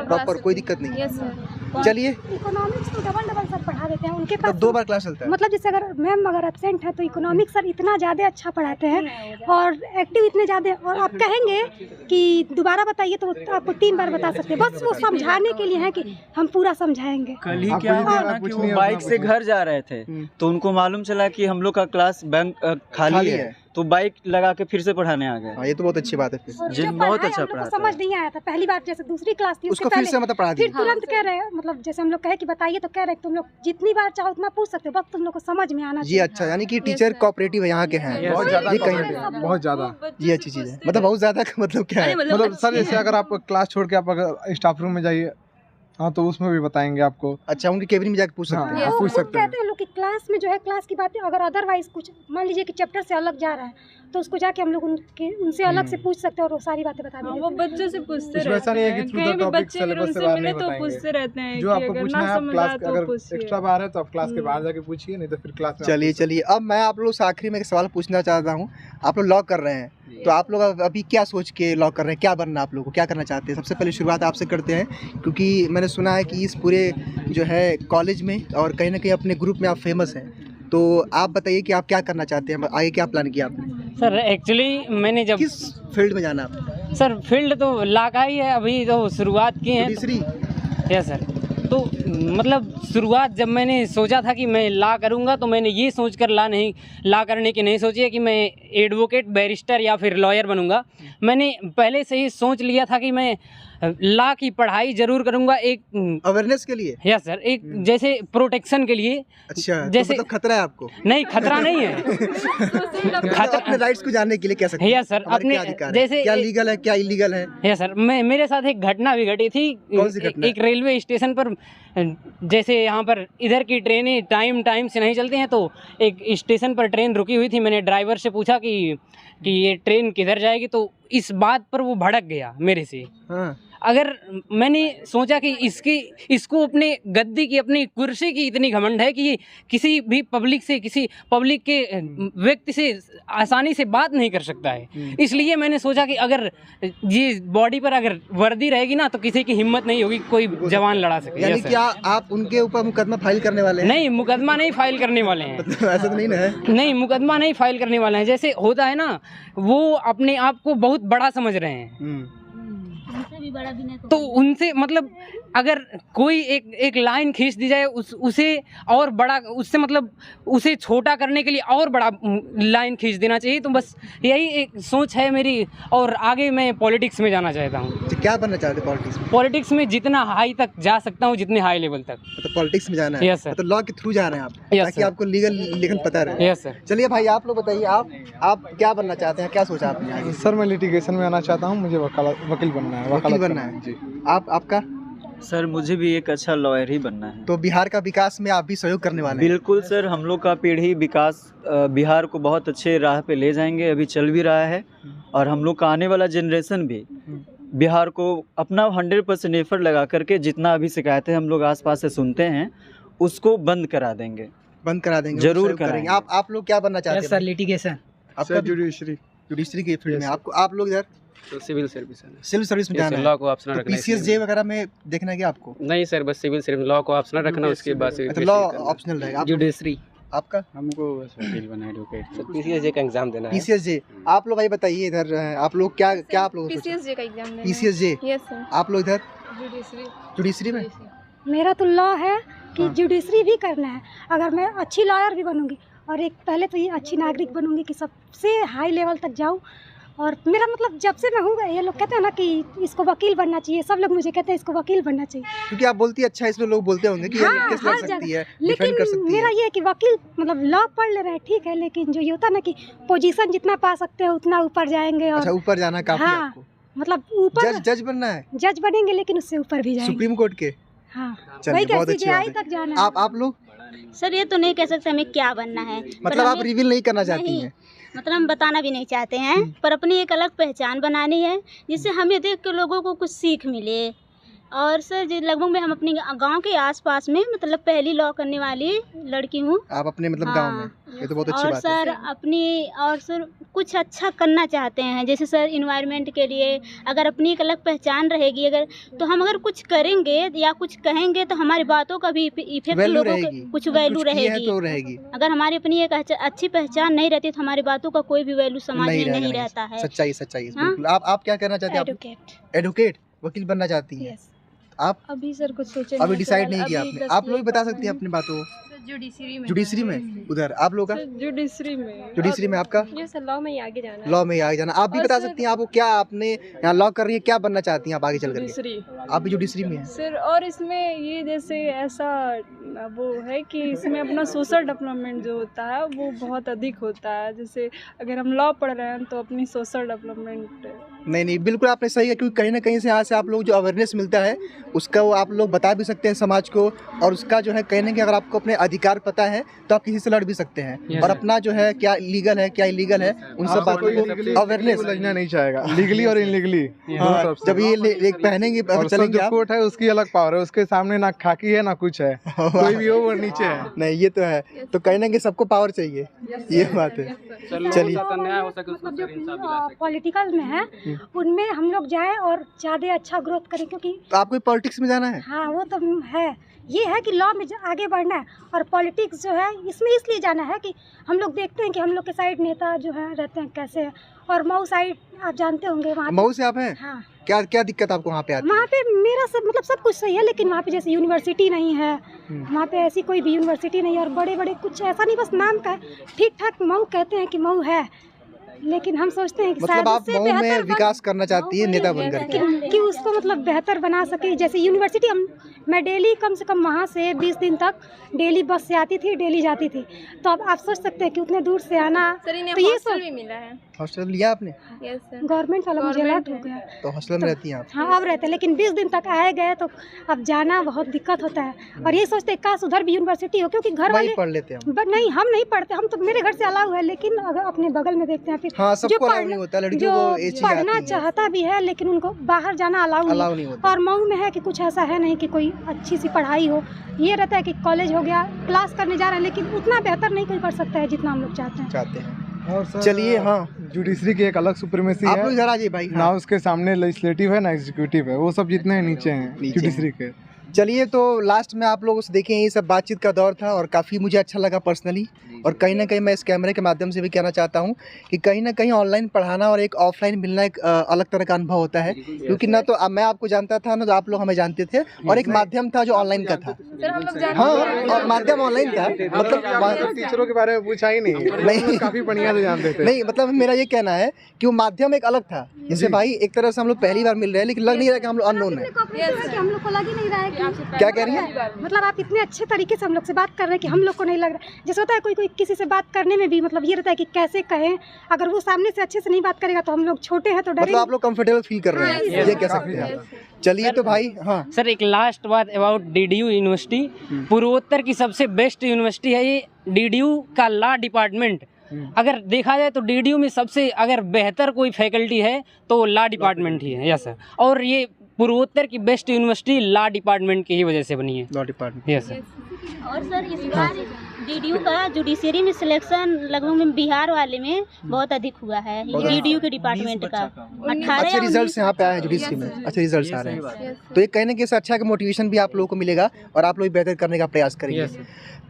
प्रॉपर, कोई दिक्कत नहीं? Yes sir. चलिए, इकोनॉमिक्स तो डबल सर पढ़ा देते हैं उनके पास, 2 बार क्लास चलता है। मतलब जैसे अगर मैम अगर एब्सेंट है तो इकोनॉमिक्स सर इतना ज़्यादा अच्छा पढ़ाते हैं और एक्टिव इतने ज़्यादा, और आप कहेंगे कि दोबारा बताइए तो आपको 3 बार बता सकते हैं, बस वो समझाने के लिए है कि हम पूरा समझाएंगे। कल ही क्या हुआ ना कि वो बाइक से घर जा रहे थे, तो उनको मालूम चला कि हम लोग का क्लास बैंक खाली है, तो बाइक लगा के फिर से पढ़ाने आ गए। ये तो बहुत अच्छी बात है। फिर जिन बहुत अच्छा पढ़ा, समझ नहीं आया था पहली बार, जैसे दूसरी क्लास थी उसको फिर से मतलब पढ़ा दिया, फिर तुरंत कह रहे हैं, मतलब जैसे हम लोग कहे कि बताइए तो कह रहे तुम लोग जितनी बार चाहो उतना पूछ सकते हो, बस तुम लोग को समझ में आना चाहिए। जी अच्छा, यानी कि टीचर कोऑपरेटिव है यहाँ के हैं बहुत ज़्यादा, ये कहीं बहुत ज़्यादा। ये अच्छी चीज़ है। मतलब बहुत ज़्यादा का मतलब क्या है? मतलब सर जैसे अगर आप क्लास छोड़ के आप अगर स्टाफ रूम में जाइए, हाँ, तो उसमें भी बताएंगे आपको। अच्छा, उनके केबिन में जाकर पूछ सकते हैं? हाँ, पूछ सकते हैं। कहते हैं लोग कि क्लास में जो है क्लास की बातें, अगर अदरवाइज कुछ मान लीजिए कि चैप्टर से अलग जा रहा है, तो उसको जाके हम लोग उनसे अलग से पूछ सकते हैं और वो सारी बातें बता देंगे। वो बच्चों से पूछते रहते हैं, ऐसा नहीं है कि थ्रू द टॉपिक सिलेबस से बाहर नहीं तो पूछते रहते हैं, जो आपको पूछना है आप क्लास अगर एक्स्ट्रा बाहर है तो आप क्लास के बाहर जाके पूछिए, नहीं तो फिर क्लास में। चलिए, अब मैं आप लोग से आखिरी में एक सवाल पूछना चाहता हूँ। आप लोग लॉ कर रहे हैं, तो आप लोग अभी क्या सोच के लॉ कर रहे हैं? क्या बनना आप लोगों को, क्या करना चाहते हैं? सबसे पहले शुरुआत आपसे करते हैं, क्योंकि मैंने सुना है कि इस पूरे जो है कॉलेज में और कहीं ना कहीं अपने ग्रुप में आप फेमस हैं, तो आप बताइए कि आप क्या करना चाहते हैं, आगे क्या प्लान किया आपने? सर एक्चुअली मैंने जब किस फील्ड में जाना आप? सर फील्ड तो ला का ही है, अभी तो शुरुआत की है। जुडिशरी? Yes sir. तो मतलब शुरुआत जब मैंने सोचा था कि मैं ला करूँगा तो मैंने ये सोचकर ला करने की नहीं सोची है कि मैं एडवोकेट, बैरिस्टर या फिर लॉयर बनूँगा। मैंने पहले से ही सोच लिया था कि मैं ला की पढ़ाई ज़रूर करूँगा, एक अवेयरनेस के लिए। यस सर, एक जैसे प्रोटेक्शन के लिए। अच्छा, जैसे तो मतलब खतरा है आपको? नहीं, खतरा नहीं है। खतरा अपने राइट्स को जानने के लिए कह सकते हैं। यस सर, अपने जैसे क्या लीगल है क्या इलीगल है। यस सर, मेरे साथ एक घटना भी घटी थी। कौन सी घटना? एक रेलवे स्टेशन पर, जैसे यहाँ पर इधर की ट्रेनें टाइम से नहीं चलती हैं, तो एक स्टेशन पर ट्रेन रुकी हुई थी। मैंने ड्राइवर से पूछा कि ये ट्रेन किधर जाएगी, तो इस बात पर वो भड़क गया मेरे से। हाँ। अगर मैंने सोचा कि इसको अपने गद्दी की, अपनी कुर्सी की इतनी घमंड है कि ये किसी भी किसी पब्लिक के व्यक्ति से आसानी से बात नहीं कर सकता है, इसलिए मैंने सोचा कि अगर ये बॉडी पर अगर वर्दी रहेगी ना तो किसी की हिम्मत नहीं होगी कोई जवान लड़ा सके। यानी कि आप उनके ऊपर मुकदमा फाइल करने वाले हैं? नहीं, मुकदमा नहीं फाइल करने वाले हैं। ऐसा तो नहीं ना है? नहीं, मुकदमा नहीं फाइल करने वाले हैं। जैसे होता है ना, वो अपने आप को बहुत बड़ा समझ रहे हैं, तो उनसे मतलब अगर कोई एक लाइन खींच दी जाए उसे और बड़ा, उससे मतलब उसे छोटा करने के लिए और बड़ा लाइन खींच देना चाहिए। तो बस यही एक सोच है मेरी, और आगे मैं पॉलिटिक्स में जाना चाहता हूँ। क्या बनना चाहते हैं पॉलिटिक्स में? पॉलिटिक्स में जितना हाई तक जा सकता हूँ, जितने हाई लेवल तक। तो पॉलिटिक्स में जाना है? Yes sir. तो लॉ के थ्रू जा रहे हैं आप, ताकि आपको लीगल लेकिन पता रहे। Yes sir. चलिए भाई, आप लोग बताइए, आप क्या बनना चाहते हैं, क्या सोचा आपने? सर मैं लिटिगेशन में आना चाहता हूँ, मुझे वकील बनना है। वकील बनना है जी। आपका? सर मुझे भी एक अच्छा लॉयर ही बनना है। तो बिहार का विकास में आप भी सहयोग करने वाले हैं? बिल्कुल सर, हम लोग का पीढ़ी विकास बिहार को बहुत अच्छे राह पे ले जाएंगे, अभी चल भी रहा है, और हम लोग का आने वाला जनरेशन भी बिहार को अपना 100% एफर्ट लगा करके जितना अभी शिकायतें हम लोग आसपास से सुनते हैं उसको बंद करा देंगे। जरूर करेंगे। आप लोग क्या बनना चाहते हैं? Sir litigation. आपका? जुडिशरी के फील्ड में। आप लोग इधर तो सिविल सर्विस में जाना है। लॉ को ऑप्शनल रखना है। पीसीएसजे वगैरह में देखना है क्या आपको? नहीं सर, बस सिविल सर्विस, लॉ को ऑप्शनल रखना, उसके बाद लॉ ऑप्शनल रहेगा। जुडिशरी। आपका? हमको बस वकील बनना है, एडवोकेट। पीसीएसजे का एग्जाम देना है। पीसीएसजे। आप लोग भाई बताइए इधर, आप लोग क्या आप लोग? पीसीएसजे का एग्जाम देना है। पीसीएसजे। Yes sir. आप लोग इधर? जुडिशरी में। मेरा तो लॉ है कि जुडिशरी भी करना है। अगर मैं अच्छी लॉयर भी बनूंगी, और एक पहले तो ये अच्छी नागरिक बनूंगी कि सबसे हाई लेवल तक जाऊं। और मेरा मतलब जब से मैं हूँ, ये लोग कहते हैं ना कि इसको वकील बनना चाहिए, सब लोग मुझे कहते हैं इसको वकील बनना चाहिए, क्योंकि आप बोलती है अच्छा, इसलिए लोग बोलते होंगे कि हाँ, केस लड़ सकती है, लेकिन कर सकती मेरा है। ये है कि वकील मतलब लॉ पढ़ ले रहे हैं ठीक है, लेकिन जो ये होता है ना कि पोजीशन जितना पा सकते हैं उतना ऊपर जाएंगे। और अच्छा, ऊपर जाना काफी हाँ, आपको? मतलब ऊपर जज बनना है? जज बनेंगे, लेकिन उससे ऊपर भी जाएंगे, सुप्रीम कोर्ट के। हाँ, चलिए, बहुत अच्छी बात है। तक जाना है। आप लोग? सर ये तो नहीं कह सकते हमें क्या बनना है। मतलब आप रिवील नहीं करना चाहती हैं? मतलब हम बताना भी नहीं चाहते हैं, पर अपनी एक अलग पहचान बनानी है जिससे हमें देख के लोगों को कुछ सीख मिले। और सर लगभग में हम अपने गांव के आसपास में मतलब पहली लॉ करने वाली लड़की हूँ। आप अपने मतलब गांव में? ये तो बहुत अच्छी बात है। और सर कुछ अच्छा करना चाहते हैं, जैसे सर इन्वायरमेंट के लिए अगर अपनी एक अलग पहचान रहेगी, तो हम अगर कुछ करेंगे या कुछ कहेंगे तो हमारी बातों का भी इफेक्ट लोगों को कुछ वैल्यू रहेगी। अगर हमारी अपनी एक अच्छी पहचान नहीं रहती तो हमारी बातों का कोई भी वैल्यू समाज में नहीं रहता है। सच्चाई बिल्कुल। आप क्या करना चाहते हैं? एडवोकेट, वकील बनना चाहती हैं आप? अभी सर कुछ सोचे, अभी डिसाइड नहीं किया आपने? आप लोग बता सकती हैं अपनी बातों? जुडिशरी में। उधर आप लोग का? जुडिशरी में। आपका? ये सर लॉ में ही आगे जाना है। लॉ में ही आगे जाना। आप भी बता सकती हैं आपको क्या, आपने यहाँ लॉ कर रही है, क्या बनना चाहती हैं आप आगे चल कर? आप भी जुडिशरी में हैं सर। और इसमें ये जैसे ऐसा वो है कि इसमें अपना सोशल डेवलपमेंट जो होता है वो बहुत अधिक होता है। जैसे अगर हम लॉ पढ़ रहे हैं तो अपनी सोशल डेवलपमेंट। नहीं, बिल्कुल आपने सही है, क्योंकि कहीं ना कहीं से यहाँ से आप लोग जो अवेयरनेस मिलता है उसका वो आप लोग बता भी सकते हैं समाज को, और उसका जो है कहने कि अगर आपको अपने अधिकार पता है तो आप किसी से लड़ भी सकते हैं, और अपना जो है क्या लीगल है क्या इलीगल है उन सब बातों को अवेयरनेस लड़ना नहीं चाहेगा, लीगली और इनलीगली। जब ये पहनेंगे चलेंगे, कोर्ट है उसकी अलग पावर है, उसके सामने ना खाकी है ना कुछ है, कोई भी हो वो नीचे है। नहीं, ये तो है, तो कहने कि सबको पावर चाहिए, ये बात है। चलिए, पॉलिटिकल में है उनमें हम लोग जाएं और ज्यादा अच्छा ग्रोथ करें, क्योंकि तो आपको पॉलिटिक्स में जाना है? हाँ, वो तो है। ये है कि लॉ में आगे बढ़ना है, और पॉलिटिक्स जो है इसमें इसलिए जाना है कि हम लोग देखते हैं कि हम लोग के साइड नेता जो है रहते हैं कैसे हैं। और मऊ साइड आप जानते होंगे, वहाँ मऊ से आप हैं? हाँ। क्या क्या दिक्कत आपको वहाँ पे आती है? वहाँ पे मेरा सब मतलब सब कुछ सही है, लेकिन वहाँ पे जैसे यूनिवर्सिटी नहीं है, वहाँ पे ऐसी कोई भी यूनिवर्सिटी नहीं है, और बड़े बड़े कुछ ऐसा नहीं, बस नाम का ठीक ठाक मऊ कहते हैं कि मऊ है, लेकिन हम सोचते हैं कि मतलब आप मऊ में विकास करना चाहती है नेता बनकर कि उसको मतलब बेहतर बना सके। जैसे यूनिवर्सिटी मैं डेली कम से कम वहाँ से 20 दिन तक डेली बस से आती थी, डेली जाती थी, तो अब आप सोच सकते हैं कि उतने दूर से आना। तो ये सब भी मिला है। हॉस्टल लिया आपने? Yes sir. गवर्नमेंट वाला मुझे अलर्ट हो गया। तो हॉस्टल में रहती हैं आप? हाँ, अब रहते हैं, लेकिन 20 दिन तक आए गए तो अब जाना बहुत दिक्कत होता है। और ये सोचते हैं काश उधर भी यूनिवर्सिटी हो, क्योंकि घर वाले पढ़ लेते हैं। नहीं, हम नहीं पढ़ते, हम तो मेरे घर से अलाउ है, लेकिन अगर अपने बगल में देखते हैं फिर हाँ, सबको अलाउ नहीं होता, लड़कियों को ये चीज़ पढ़ना चाहता भी है लेकिन उनको बाहर जाना अलाउ नहीं होता। और मऊ में है कि कुछ ऐसा है नहीं कि कोई अच्छी सी पढ़ाई हो। ये रहता है कि कॉलेज हो गया, क्लास करने जा रहे हैं, लेकिन उतना बेहतर नहीं कोई कर सकता है जितना हम लोग चाहते हैं। और सर चलिए, हाँ, जुडिशरी की एक अलग सुप्रीमेसी है। आप लोग इधर आ जाइए भाई। ना उसके सामने लेजिस्लेटिव है ना एग्जीक्यूटिव है, वो सब जितने नीचे हैं जुडिशरी के। चलिए, तो लास्ट में आप लोग देखें ये सब बातचीत का दौर था और काफ़ी मुझे अच्छा लगा पर्सनली। और कहीं ना कहीं मैं इस कैमरे के माध्यम से भी कहना चाहता हूँ कि कहीं ना कहीं ऑनलाइन पढ़ाना और एक ऑफलाइन मिलना एक अलग तरह का अनुभव होता है, क्योंकि ना तो मैं आपको जानता था ना तो आप लोग हमें जानते थे, और एक माध्यम था जो ऑनलाइन का था। हाँ, और माध्यम ऑनलाइन था, मतलब टीचरों के बारे में पूछा ही नहीं, काफ़ी बढ़िया से जानते थे। नहीं, मतलब मेरा ये कहना है कि वो माध्यम एक अलग था। जैसे भाई एक तरह से हम लोग पहली बार मिल रहे हैं, लेकिन लग नहीं रहा कि हम लोग अननोन है। हम लोग को लग ही नहीं रहा है। क्या कह रही है? मतलब आप इतने अच्छे तरीके से हम लोग से बात कर रहे हैं कि हम लोग को नहीं लग रहा। जैसे होता है कोई किसी से बात करने में भी मतलब ये रहता है कि कैसे कहें, अगर वो सामने से अच्छे से नहीं बात करेगा तो हम लोग छोटे हैं तो डरेंगे। मतलब आप लोग कंफर्टेबल फील कर रहे हैं, ये कह सकते हैं। चलिए, तो भाई हाँ सर, एक लास्ट बात अबाउट DDU यूनिवर्सिटी, पूर्वोत्तर की सबसे बेस्ट यूनिवर्सिटी है ये। DDU का लॉ डिपार्टमेंट अगर देखा जाए तो DDU में सबसे अगर बेहतर कोई फैकल्टी है तो लॉ डिपार्टमेंट ही है। यस सर, और ये पूर्वोत्तर की बेस्ट यूनिवर्सिटी लॉ डिपार्टमेंट की ही वजह से बनी है। Law department. Yes sir. और सर इस बार DDU का जुडिशरी में सिलेक्शन लगभग में बिहार वाले में बहुत अधिक हुआ है। DDU के डिपार्टमेंट का 18 अच्छे रिजल्ट्स यहाँ पे आए हैं जुडिशरी में, अच्छे रिजल्ट्स आ रहे हैं, तो ये कहने के अच्छा का मोटिवेशन भी आप लोगों को मिलेगा और आप लोग बेहतर करने का प्रयास करेंगे।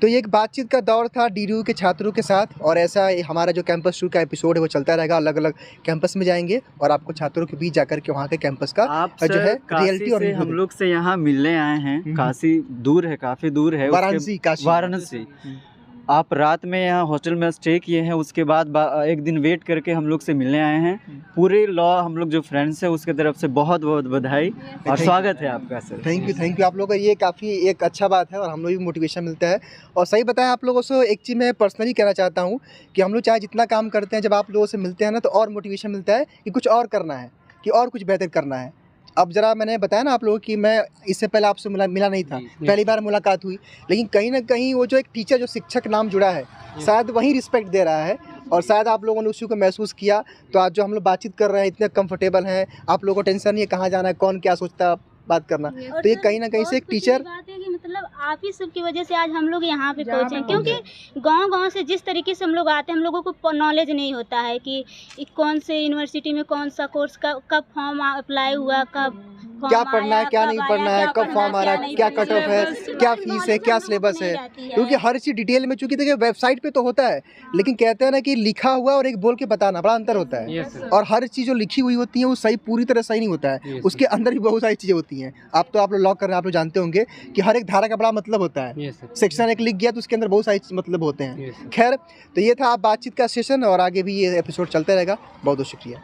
तो ये एक बातचीत का दौर था DDU के छात्रों के साथ, और ऐसा हमारा जो कैंपस टूर का एपिसोड है वो चलता रहेगा। अलग अलग कैंपस में जाएंगे और आपको छात्रों के बीच जाकर के वहाँ के कैंपस का जो है रियलिटी और हम लोग से यहाँ मिलने आए हैं। काशी दूर है, काफ़ी दूर है, वाराणसी। आप रात में यहाँ हॉस्टल में स्टे किए हैं, उसके बाद एक दिन वेट करके हम लोग से मिलने आए हैं। पूरे लॉ हम लोग जो फ्रेंड्स हैं उसके तरफ से बहुत बहुत बधाई और स्वागत है आपका सर। थैंक यू आप लोगों का, ये काफ़ी एक अच्छा बात है और हम लोग भी मोटिवेशन मिलता है। और सही बताया आप लोगों से, एक चीज़ मैं पर्सनली कहना चाहता हूँ कि हम लोग चाहे जितना काम करते हैं, जब आप लोगों से मिलते हैं ना तो और मोटिवेशन मिलता है कि कुछ और करना है, कि और कुछ बेहतर करना है। अब जरा मैंने बताया ना आप लोगों की मैं इससे पहले आपसे मिला नहीं था, पहली बार मुलाकात हुई, लेकिन कहीं ना कहीं वो जो एक टीचर जो शिक्षक नाम जुड़ा है शायद वही रिस्पेक्ट दे रहा है, और शायद आप लोगों ने उसी को महसूस किया। तो आज जो हम लोग बातचीत कर रहे हैं इतने कंफर्टेबल हैं, आप लोगों को टेंशन नहीं है कहाँ जाना है, कौन क्या सोचता है बात करना। तो ये कहीं ना कहीं से एक टीचर बात है कि मतलब आप ही सब की वजह से आज हम लोग यहाँ पे पहुँचे, क्योंकि गांव से जिस तरीके से हम लोग आते हैं, हम लोगों को नॉलेज नहीं होता है कि कौन से यूनिवर्सिटी में कौन सा कोर्स का कब फॉर्म अप्लाई हुआ, कब क्या पढ़ना है, क्या नहीं पढ़ना है, कब फॉर्म आ रहा है, क्या कट ऑफ है, क्या फीस है, क्या सिलेबस है, क्योंकि हर चीज़ डिटेल में, चूँकि देखिए वेबसाइट पे तो होता है, लेकिन कहते हैं ना कि लिखा हुआ और एक बोल के बताना बड़ा अंतर होता है। और हर चीज़ जो लिखी हुई होती है वो सही पूरी तरह सही नहीं होता है, उसके अंदर भी बहुत सारी चीज़ें होती हैं। आप लोग लॉ कर रहे हैं, आप लोग जानते होंगे कि हर एक धारा का बड़ा मतलब होता है। सेक्शन एक लिख गया तो उसके अंदर बहुत सारे मतलब होते हैं। खैर, तो ये था आप बातचीत का सेशन और आगे भी ये एपिसोड चलता रहेगा। बहुत बहुत शुक्रिया।